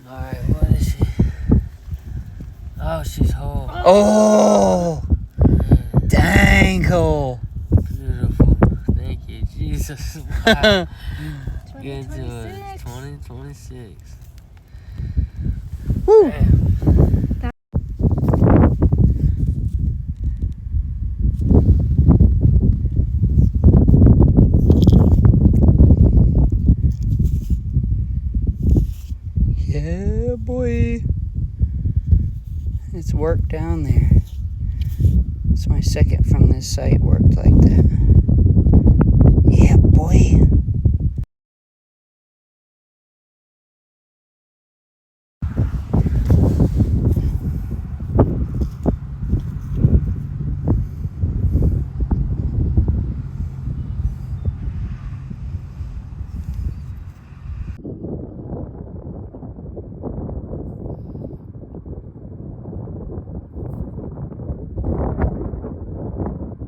Alright, what is she? Oh, she's whole. Oh! Dang, Cole. Beautiful. Thank you, Jesus. Wow. Get to 2026. 2026. Woo! Damn. Yeah, boy. It's work down there. It's my second from this site worked like that. Yeah, boy.